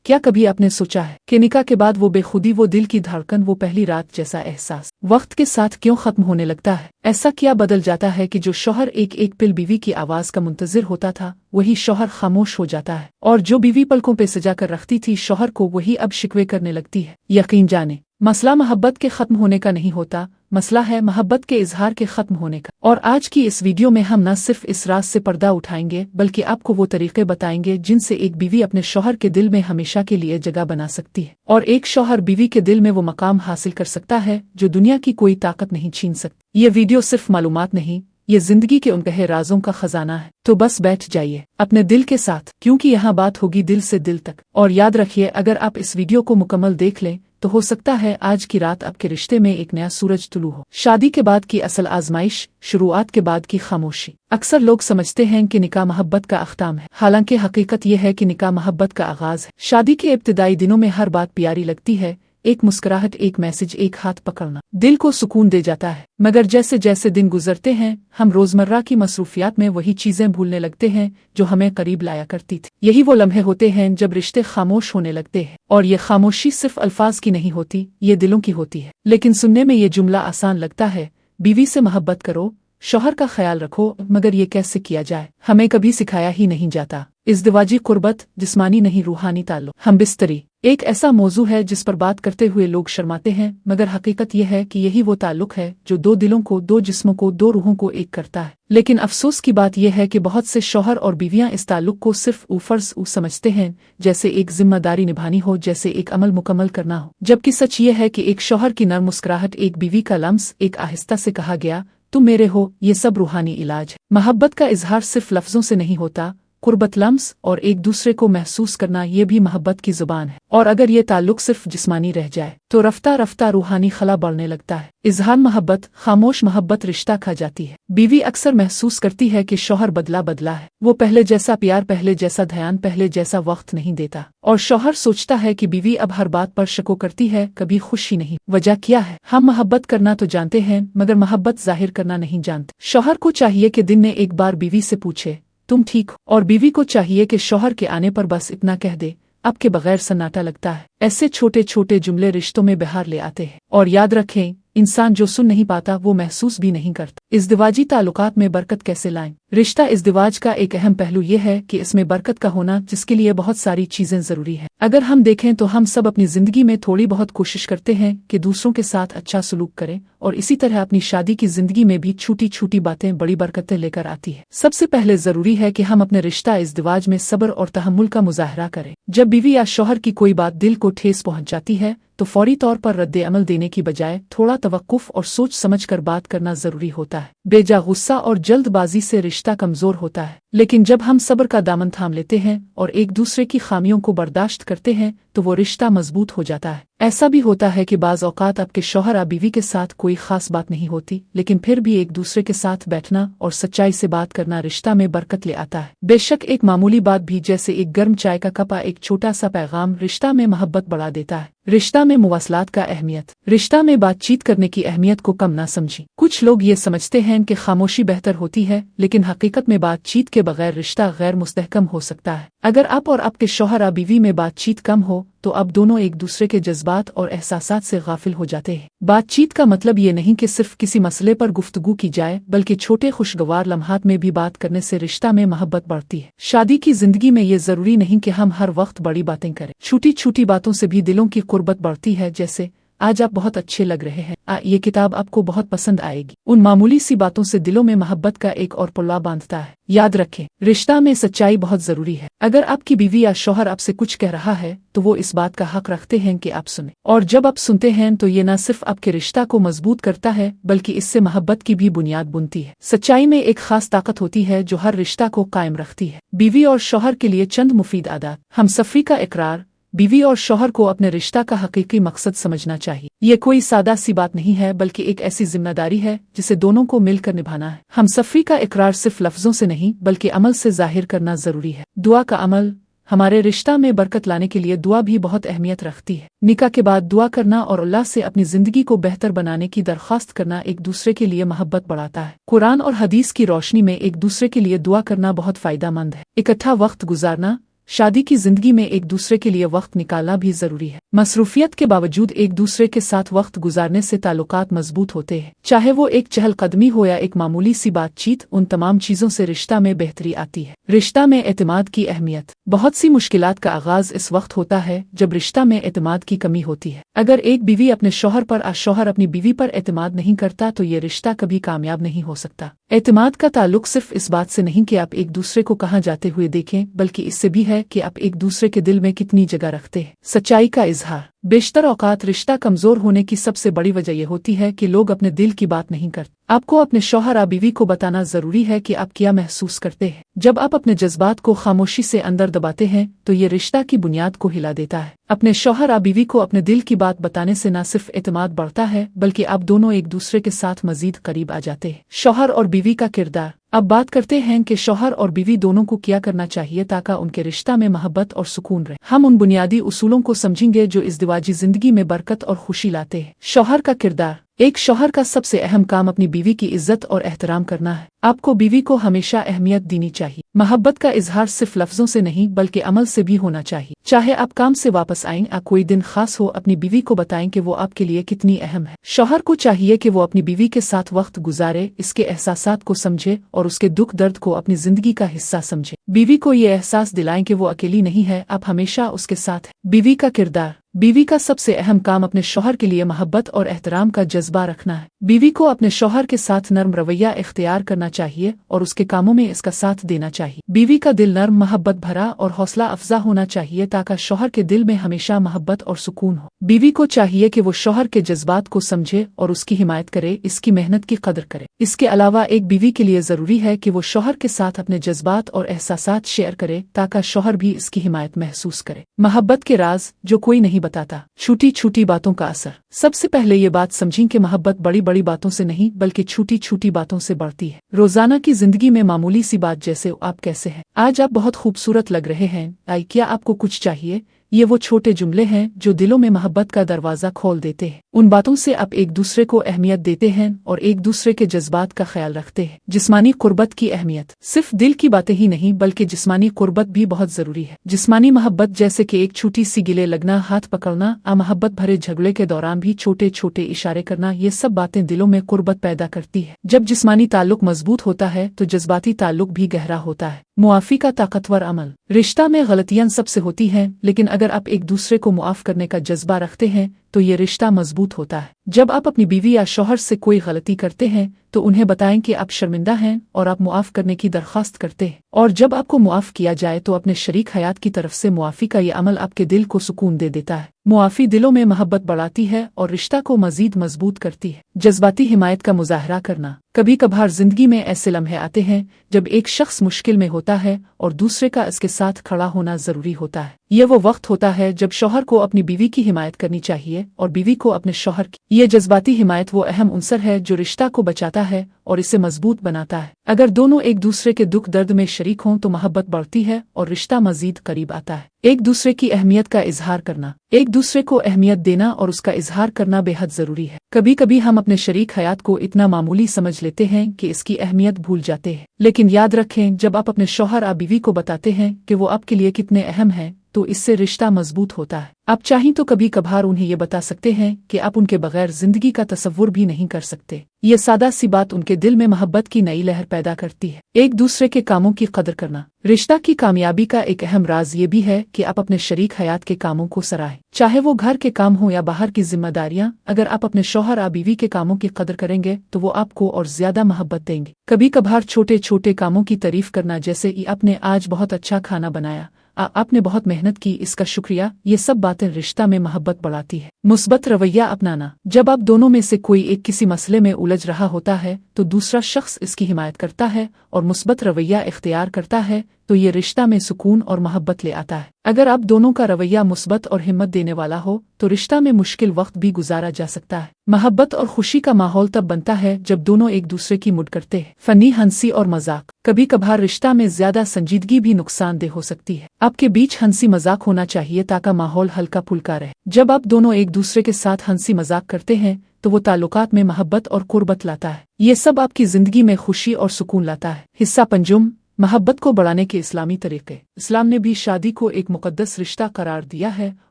क्या कभी आपने सोचा है कि निकाह के बाद वो बेखुदी, वो दिल की धड़कन, वो पहली रात जैसा एहसास वक्त के साथ क्यों खत्म होने लगता है? ऐसा क्या बदल जाता है कि जो शौहर एक एक पल बीवी की आवाज का मुंतजिर होता था, वही शौहर खामोश हो जाता है, और जो बीवी पलकों पे सजा कर रखती थी शौहर को, वही अब शिकवे करने लगती है? यकीन जाने, मसला मोहब्बत के खत्म होने का नहीं होता, मसला है मोहब्बत के इजहार के खत्म होने का। और आज की इस वीडियो में हम न सिर्फ इस राज से पर्दा उठाएंगे, बल्कि आपको वो तरीके बताएंगे जिनसे एक बीवी अपने शौहर के दिल में हमेशा के लिए जगह बना सकती है, और एक शौहर बीवी के दिल में वो मकाम हासिल कर सकता है जो दुनिया की कोई ताकत नहीं छीन सकती। ये वीडियो सिर्फ मालूमात नहीं, ये जिंदगी के उनकहे राजों का खजाना है। तो बस बैठ जाइए अपने दिल के साथ, क्योंकि यहाँ बात होगी दिल से दिल तक। और याद रखिए, अगर आप इस वीडियो को मुकम्मल देख लें तो हो सकता है आज की रात आपके रिश्ते में एक नया सूरज तुलू हो। शादी के बाद की असल आजमाइश, शुरुआत के बाद की खामोशी। अक्सर लोग समझते हैं कि निकाह मोहब्बत का अख्ताम है, हालांकि हकीकत यह है कि निकाह मोहब्बत का आगाज है। शादी के इब्तिदाई दिनों में हर बात प्यारी लगती है, एक मुस्कुराहट, एक मैसेज, एक हाथ पकड़ना दिल को सुकून दे जाता है। मगर जैसे जैसे दिन गुजरते हैं, हम रोजमर्रा की मसरूफियात में वही चीजें भूलने लगते हैं जो हमें करीब लाया करती थी। यही वो लम्हे होते हैं जब रिश्ते खामोश होने लगते हैं, और ये खामोशी सिर्फ अल्फाज की नहीं होती, ये दिलों की होती है। लेकिन सुनने में ये जुमला आसान लगता है, बीवी से मोहब्बत करो, शौहर का ख्याल रखो, मगर ये कैसे किया जाए हमें कभी सिखाया ही नहीं जाता। इज़्दिवाजी कुर्बत, जिस्मानी नहीं रूहानी ताल्लुक। हम बिस्तरी एक ऐसा मौजू है जिस पर बात करते हुए लोग शर्माते हैं, मगर हकीकत यह है कि यही वो ताल्लुक है जो दो दिलों को, दो जिस्मों को, दो रूहों को एक करता है। लेकिन अफसोस की बात यह है कि बहुत से शौहर और बीवियां इस ताल्लुक को सिर्फ फर्ज समझते हैं, जैसे एक जिम्मेदारी निभानी हो, जैसे एक अमल मुकम्मल करना हो। जबकि सच ये है कि एक शौहर की नर्म मुस्कुराहट, एक बीवी का लम्स, एक आहिस्ता से कहा गया तुम मेरे हो, ये सब रूहानी इलाज है। मोहब्बत का इजहार सिर्फ लफ्जों से नहीं होता, कुर्बत, लम्स और एक दूसरे को महसूस करना, ये भी मोहब्बत की जुबान है। और अगर ये ताल्लुक सिर्फ जिस्मानी रह जाए तो रफ्ता रफ्ता रूहानी खला बढ़ने लगता है। इजहार मोहब्बत, खामोश मोहब्बत रिश्ता खा जाती है। बीवी अक्सर महसूस करती है कि शौहर बदला है, वो पहले जैसा प्यार, पहले जैसा ध्यान, पहले जैसा वक्त नहीं देता। और शौहर सोचता है कि बीवी अब हर बात पर शको करती है, कभी खुश ही नहीं। वजह क्या है? हम मोहब्बत करना तो जानते हैं, मगर मोहब्बत जाहिर करना नहीं जानते। शौहर को चाहिए कि दिन में एक बार बीवी से पूछे तुम ठीक हो, और बीवी को चाहिए कि शौहर के आने पर बस इतना कह दे अब के बगैर सन्नाटा लगता है। ऐसे छोटे छोटे जुमले रिश्तों में बहार ले आते हैं। और याद रखें, इंसान जो सुन नहीं पाता वो महसूस भी नहीं करता। इज़्दिवाजी ताल्लुकात में बरकत कैसे लाएं? रिश्ता इज़्दिवाज का एक अहम पहलू ये है कि इसमें बरकत का होना, जिसके लिए बहुत सारी चीजें जरूरी हैं। अगर हम देखें तो हम सब अपनी जिंदगी में थोड़ी बहुत कोशिश करते हैं कि दूसरों के साथ अच्छा सलूक करें, और इसी तरह अपनी शादी की जिंदगी में भी छोटी छोटी बातें बड़ी बरकतें लेकर आती है। सबसे पहले जरूरी है कि हम अपने रिश्ता इज़्दिवाज में सब्र और तहम्मुल का मुजाहरा करें। जब बीवी या शौहर की कोई बात दिल को ठेस पहुंच जाती है तो फौरी तौर पर रद्द अमल देने की बजाय थोड़ा तवक्कुफ और सोच समझ कर बात करना जरूरी होता है। बेजा गुस्सा और जल्दबाजी से रिश्ता कमजोर होता है, लेकिन जब हम सब्र का दामन थाम लेते हैं और एक दूसरे की खामियों को बर्दाश्त करते हैं तो वो रिश्ता मजबूत हो जाता है। ऐसा भी होता है कि बाज़ औक़ात आपके शौहर या बीवी के साथ कोई खास बात नहीं होती, लेकिन फिर भी एक दूसरे के साथ बैठना और सच्चाई से बात करना रिश्ता में बरकत ले आता है। बेशक एक मामूली बात भी, जैसे एक गर्म चाय का कप, एक छोटा सा पैगाम, रिश्ता में मोहब्बत बढ़ा देता है। रिश्ता में मुवासलात का अहमियत, रिश्ता में बातचीत करने की अहमियत को कम ना समझें। कुछ लोग ये समझते हैं कि खामोशी बेहतर होती है, लेकिन हकीकत में बातचीत के बगैर रिश्ता गैर मुस्तहकम हो सकता है। अगर आप और आपके शौहर या बीवी में बातचीत कम हो तो अब दोनों एक दूसरे के जज्बात और एहसासात से गाफिल हो जाते हैं। बातचीत का मतलब ये नहीं कि सिर्फ किसी मसले पर गुफ्तगू की जाए, बल्कि छोटे खुशगवार लम्हात में भी बात करने से रिश्ता में मोहब्बत बढ़ती है। शादी की जिंदगी में ये जरूरी नहीं कि हम हर वक्त बड़ी बातें करें, छोटी छोटी बातों से भी दिलों की कुर्बत बढ़ती है। जैसे आज आप बहुत अच्छे लग रहे हैं, ये किताब आपको बहुत पसंद आएगी। उन मामूली सी बातों से दिलों में मोहब्बत का एक और पुल्ला बांधता है। याद रखें, रिश्ता में सच्चाई बहुत जरूरी है। अगर आपकी बीवी या शौहर आपसे कुछ कह रहा है तो वो इस बात का हक रखते हैं कि आप सुने, और जब आप सुनते हैं तो ये न सिर्फ आपके रिश्ता को मजबूत करता है, बल्कि इससे मोहब्बत की भी बुनियाद बुनती है। सच्चाई में एक खास ताकत होती है जो हर रिश्ता को कायम रखती है। बीवी और शौहर के लिए चंद मुफीद आदत। हमसफरी का इकरार। बीवी और शौहर को अपने रिश्ता का हकीकी मकसद समझना चाहिए। ये कोई सादा सी बात नहीं है, बल्कि एक ऐसी जिम्मेदारी है जिसे दोनों को मिलकर निभाना है। हमसफरी का इकरार सिर्फ लफ्जों से नहीं, बल्कि अमल से जाहिर करना जरूरी है। दुआ का अमल। हमारे रिश्ता में बरकत लाने के लिए दुआ भी बहुत अहमियत रखती है। निकाह के बाद दुआ करना और अल्लाह से अपनी जिंदगी को बेहतर बनाने की दरख्वास्त करना एक दूसरे के लिए मोहब्बत बढ़ाता है। कुरान और हदीस की रोशनी में एक दूसरे के लिए दुआ करना बहुत फायदेमंद है। इकट्ठा वक्त गुजारना। शादी की जिंदगी में एक दूसरे के लिए वक्त निकालना भी जरूरी है। मसरूफियत के बावजूद एक दूसरे के साथ वक्त गुजारने से ताल्लुकात मजबूत होते हैं, चाहे वो एक चहलकदमी हो या एक मामूली सी बातचीत। उन तमाम चीजों से रिश्ता में बेहतरी आती है। रिश्ता में एतमाद की अहमियत। बहुत सी मुश्किलात का आगाज इस वक्त होता है जब रिश्ता में एतमाद की कमी होती है। अगर एक बीवी अपने शौहर पर या शौहर अपनी बीवी पर एतमाद नहीं करता तो ये रिश्ता कभी कामयाब नहीं हो सकता। एतमाद का ताल्लुक सिर्फ इस बात से नहीं कि आप एक दूसरे को कहाँ जाते हुए देखें, बल्कि इससे भी है कि आप एक दूसरे के दिल में कितनी जगह रखते हैं। सच्चाई का इजहार। बेशतर औकात रिश्ता कमजोर होने की सबसे बड़ी वजह यह होती है कि लोग अपने दिल की बात नहीं करते। आपको अपने शौहर या बीवी को बताना जरूरी है कि आप क्या महसूस करते हैं। जब आप अपने जज्बात को खामोशी से अंदर दबाते हैं तो ये रिश्ता की बुनियाद को हिला देता है। अपने शौहर या बीवी को अपने दिल की बात बताने से न सिर्फ एतमाद बढ़ता है बल्कि आप दोनों एक दूसरे के साथ मजीद करीब आ जाते हैं। शौहर और बीवी का किरदार। अब बात करते हैं कि शौहर और बीवी दोनों को क्या करना चाहिए ताकि उनके रिश्ता में मोहब्बत और सुकून रहे। हम उन बुनियादी उसूलों को समझेंगे जो इज़्दिवाजी जिंदगी में बरकत और खुशी लाते हैं। शौहर का किरदार। एक शौहर का सबसे अहम काम अपनी बीवी की इज्जत और एहतराम करना है। आपको बीवी को हमेशा अहमियत देनी चाहिए। मोहब्बत का इजहार सिर्फ लफ्जों से नहीं बल्कि अमल से भी होना चाहिए। चाहे आप काम से वापस आएं या कोई दिन खास हो, अपनी बीवी को बताएं कि वो आपके लिए कितनी अहम है। शौहर को चाहिए कि वो अपनी बीवी के साथ वक्त गुजारे, इसके एहसासात को समझे और उसके दुख दर्द को अपनी जिंदगी का हिस्सा समझे। बीवी को ये एहसास दिलाएं कि वो अकेली नहीं है, आप हमेशा उसके साथ हैं। बीवी का किरदार। बीवी का सबसे अहम काम अपने शौहर के लिए मोहब्बत और एहतराम का जज्बा रखना है। बीवी को अपने शौहर के साथ नर्म रवैया इख्तियार करना चाहिए और उसके कामों में इसका साथ देना चाहिए। बीवी का दिल नर्म, मोहब्बत भरा और हौसला अफजा होना चाहिए ताकि शौहर के दिल में हमेशा मोहब्बत और सुकून हो। बीवी को चाहिए कि वो शौहर के जज्बात को समझे और उसकी हिमायत करे, इसकी मेहनत की कदर करे। इसके अलावा एक बीवी के लिए जरूरी है कि वो शौहर के साथ अपने जज्बात और एहसासात शेयर करे ताकि शौहर भी इसकी हिमायत महसूस करे। मोहब्बत के राज जो कोई नहीं बताता। छोटी छोटी बातों का असर। सबसे पहले ये बात समझें कि मोहब्बत बड़ी बड़ी बातों से नहीं बल्कि छोटी छोटी बातों से बढ़ती है। रोजाना की जिंदगी में मामूली सी बात, जैसे आप कैसे हैं, आज आप बहुत खूबसूरत लग रहे हैं, आई क्या आपको कुछ चाहिए, ये वो छोटे जुमले हैं जो दिलों में मोहब्बत का दरवाजा खोल देते हैं। उन बातों से आप एक दूसरे को अहमियत देते हैं और एक दूसरे के जज्बात का ख्याल रखते हैं। जिस्मानी कुर्बत की अहमियत। सिर्फ दिल की बातें ही नहीं बल्कि जिस्मानी कुर्बत भी बहुत जरूरी है। जिस्मानी मोहब्बत जैसे कि एक छोटी सी गिले लगना, हाथ पकड़ना, मोहब्बत भरे झगड़े के दौरान भी छोटे छोटे इशारे करना, ये सब बातें दिलों में कुर्बत पैदा करती है। जब जिस्मानी ताल्लुक मजबूत होता है तो जज्बाती ताल्लुक भी गहरा होता है। मुआफी का ताकतवर अमल। रिश्ता में गलतियां सबसे होती हैं, लेकिन अगर आप एक दूसरे को मुआफ करने का जज्बा रखते हैं तो ये रिश्ता मजबूत होता है। जब आप अपनी बीवी या शौहर से कोई गलती करते हैं तो उन्हें बताएं कि आप शर्मिंदा हैं और आप मुआफ करने की दरख्वास्त करते हैं। और जब आपको मुआफ किया जाए तो अपने शरीक हयात की तरफ से मुआफी का ये अमल आपके दिल को सुकून दे देता है। मुआफी दिलों में मोहब्बत बढ़ाती है और रिश्ता को मजीद मजबूत करती है। जज्बाती हिमायत का मुजाहरा करना। कभी कभार जिंदगी में ऐसे लम्हे आते हैं जब एक शख्स मुश्किल में होता है और दूसरे का इसके साथ खड़ा होना जरूरी होता है। ये वो वक्त होता है जब शौहर को अपनी बीवी की हिमायत करनी चाहिए और बीवी को अपने शौहर की। ये जज्बाती हिमायत वो अहम उनसर है जो रिश्ता को बचाता है और इसे मजबूत बनाता है। अगर दोनों एक दूसरे के दुख दर्द में शरीक हों तो मोहब्बत बढ़ती है और रिश्ता मजीद करीब आता है। एक दूसरे की अहमियत का इजहार करना। एक दूसरे को अहमियत देना और उसका इजहार करना बेहद जरूरी है। कभी कभी हम अपने शरीक हयात को इतना मामूली समझ लेते हैं कि इसकी अहमियत भूल जाते हैं, लेकिन याद रखें, जब आप अपने शौहर या बीवी को बताते हैं कि वो आपके लिए कितने अहम हैं तो इससे रिश्ता मजबूत होता है। आप चाहें तो कभी कभार उन्हें ये बता सकते हैं कि आप उनके बगैर जिंदगी का तसव्वुर भी नहीं कर सकते। ये सादा सी बात उनके दिल में मोहब्बत की नई लहर पैदा करती है। एक दूसरे के कामों की कदर करना। रिश्ता की कामयाबी का एक अहम राज ये भी है कि आप अपने शरीक हयात के कामों को सराहें, चाहे वो घर के काम हो या बाहर की जिम्मेदारियां। अगर आप अपने शौहर या बीवी के कामों की कदर करेंगे तो वो आपको और ज्यादा मोहब्बत देंगे। कभी कभार छोटे छोटे कामों की तारीफ करना, जैसे कि आपने आज बहुत अच्छा खाना बनाया, आपने बहुत मेहनत की, इसका शुक्रिया, ये सब बातें रिश्ता में मोहब्बत बढ़ाती है। मुस्बत रवैया अपनाना। जब आप दोनों में से कोई एक किसी मसले में उलझ रहा होता है तो दूसरा शख्स इसकी हिमायत करता है और मुस्बत रवैया इख्तियार करता है तो ये रिश्ता में सुकून और मोहब्बत ले आता है। अगर आप दोनों का रवैया मुस्बत और हिम्मत देने वाला हो तो रिश्ता में मुश्किल वक्त भी गुजारा जा सकता है। मोहब्बत और खुशी का माहौल तब बनता है जब दोनों एक दूसरे की मुड करते हैं। फनी हंसी और मजाक। कभी कभार रिश्ता में ज्यादा संजीदगी भी नुकसानदेह हो सकती है। आपके बीच हंसी मजाक होना चाहिए ताकि माहौल हल्का फुल्का रहे। जब आप दोनों एक दूसरे के साथ हंसी मजाक करते हैं तो वो ताल्लुकात में मोहब्बत और कुर्बत लाता है। ये सब आपकी जिंदगी में खुशी और सुकून लाता है। हिस्सा पंजुम। महब्बत को बढ़ाने के इस्लामी तरीके। इस्लाम ने भी शादी को एक मुकद्दस रिश्ता करार दिया है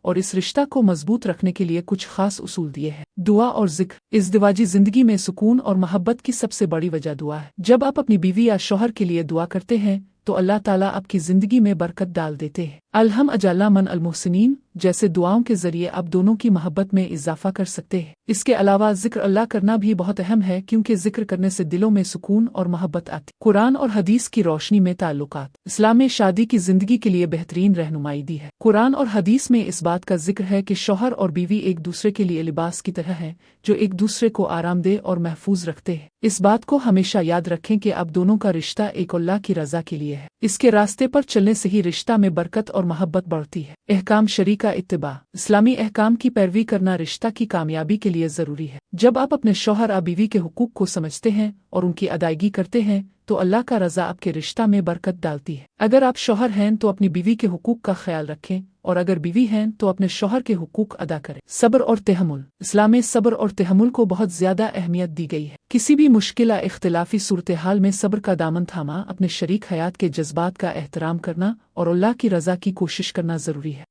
और इस रिश्ता को मजबूत रखने के लिए कुछ खास उसूल दिए हैं। दुआ और जिक्र। इज़्दिवाजी जिंदगी में सुकून और मोहब्बत की सबसे बड़ी वजह दुआ है। जब आप अपनी बीवी या शौहर के लिए दुआ करते हैं तो अल्लाह ताला आपकी जिंदगी में बरकत डाल देते हैं। अलहम अजल्ला मन अलमुहसिनीन जैसे दुआओं के जरिए आप दोनों की मोहब्बत में इजाफा कर सकते हैं। इसके अलावा जिक्र अल्लाह करना भी बहुत अहम है क्योंकि जिक्र करने से दिलों में सुकून और मोहब्बत आती। कुरान और हदीस की रोशनी में ताल्लुकात। इस्लाम में शादी की जिंदगी के लिए बेहतरीन रहनुमाई दी है। कुरान और हदीस में इस बात का जिक्र है कि शौहर और बीवी एक दूसरे के लिए लिबास की तरह हैं जो एक दूसरे को आरामदेह और महफूज रखते हैं। इस बात को हमेशा याद रखें कि अब दोनों का रिश्ता एक अल्लाह की रजा के लिए है। इसके रास्ते पर चलने से ही रिश्ता में बरकत और मोहब्बत बढ़ती है। अहकाम शरी का इत्तिबा। इस्लामी अहकाम की पैरवी करना रिश्ता की कामयाबी के लिए जरूरी है। जब आप अपने शौहर या बीवी के हुकूक को समझते हैं और उनकी अदायगी करते हैं तो अल्लाह का रजा आपके रिश्ता में बरकत डालती है। अगर आप शौहर हैं तो अपनी बीवी के हुकूक का ख्याल रखें और अगर बीवी हैं तो अपने शौहर के हुकूक अदा करें। सब्र और तहम्मुल। इस्लाम में सब्र और तहम्मुल को बहुत ज्यादा अहमियत दी गई है। किसी भी मुश्किल या इख्तिलाफी सूरत हाल में सब्र का दामन थामा अपने शरीक हयात के जज्बात का एहतराम करना और अल्लाह की रजा की कोशिश करना जरूरी है।